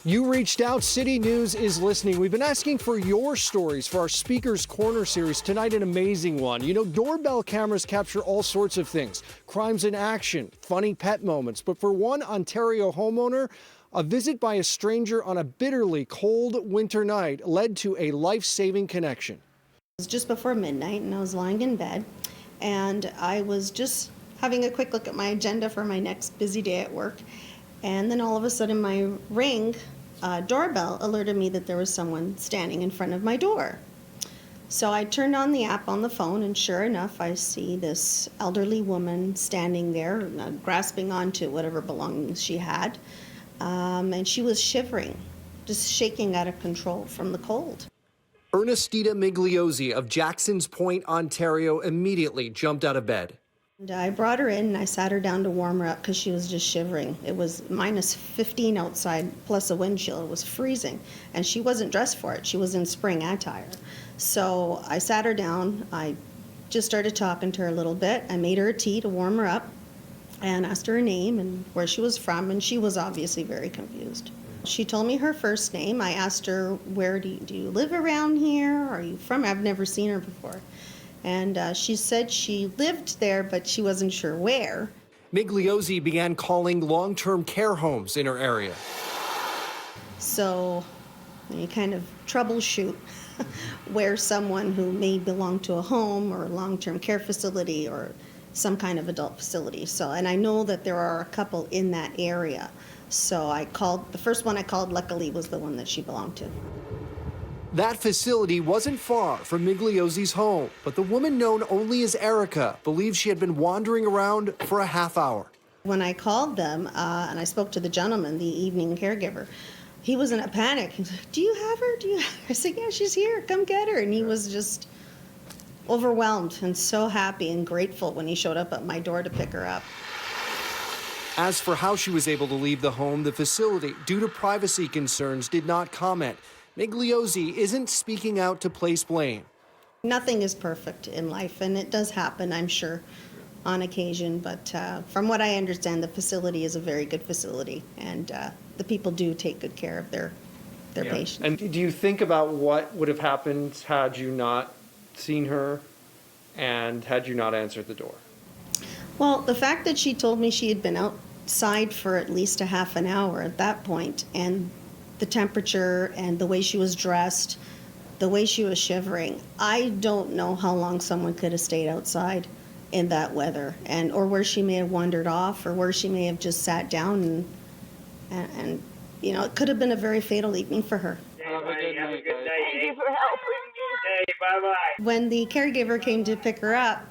You reached out. City News is listening. We've been asking for your stories for our Speaker's Corner series. Tonight, an amazing one. You know, doorbell cameras capture all sorts of things. Crimes in action, funny pet moments. But for one Ontario homeowner, a visit by a stranger on a bitterly cold winter night led to a life-saving connection. It was just before midnight and I was lying in bed and I was just having a quick look at my agenda for my next busy day at work. And then all of a sudden my doorbell alerted me that there was someone standing in front of my door. So I turned on the app on the phone and sure enough I see this elderly woman standing there grasping onto whatever belongings she had. And she was shivering, just shaking out of control from the cold. Ernestina Migliozzi of Jackson's Point, Ontario, immediately jumped out of bed. And I brought her in and I sat her down to warm her up because she was just shivering. It was -15 outside plus a wind chill. It was freezing and she wasn't dressed for it. She was in spring attire. So I sat her down. I just started talking to her a little bit. I made her a tea to warm her up and asked her name and where she was from, and she was obviously very confused. She told me her first name. I asked her, where do you live around here? Are you from? I've never seen her before. And she said she lived there, but she wasn't sure where. Migliozzi began calling long-term care homes in her area. So you kind of troubleshoot where someone who may belong to a home or a long-term care facility or some kind of adult facility. And I know that there are a couple in that area. So I called, the first one I called, luckily, was the one that she belonged to. That facility wasn't far from Migliozzi's home, but the woman known only as Erica believes she had been wandering around for a half hour. When I called them and I spoke to the gentleman, the evening caregiver, he was in a panic. He was like, do you have her? I said, yeah, she's here. Come get her. And he was just overwhelmed and so happy and grateful when he showed up at my door to pick her up. As for how she was able to leave the home, the facility, due to privacy concerns, did not comment. Migliozzi isn't speaking out to place blame. Nothing is perfect in life, and it does happen, I'm sure, on occasion. But from what I understand, the facility is a very good facility, and the people do take good care of their patients. And do you think about what would have happened had you not seen her and had you not answered the door? Well, the fact that she told me she had been outside for at least a half an hour at that point, and the temperature and the way she was dressed, the way she was shivering, I don't know how long someone could have stayed outside in that weather, or where she may have wandered off, or where she may have just sat down and you know, it could have been a very fatal evening for her. Have a good night. Thank you for helping me. Bye-bye. When the caregiver came to pick her up,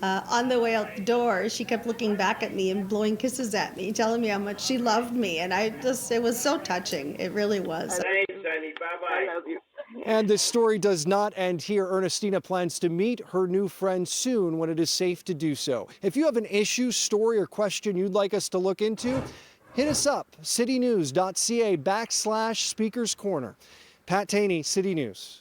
on the way out the door, she kept looking back at me and blowing kisses at me, telling me how much she loved me. And it was so touching. It really was. Thanks, honey. Bye-bye. I love you. And this story does not end here. Ernestina plans to meet her new friend soon when it is safe to do so. If you have an issue, story, or question you'd like us to look into, hit us up, citynews.ca/Speakers Corner. Pat Taney, City News.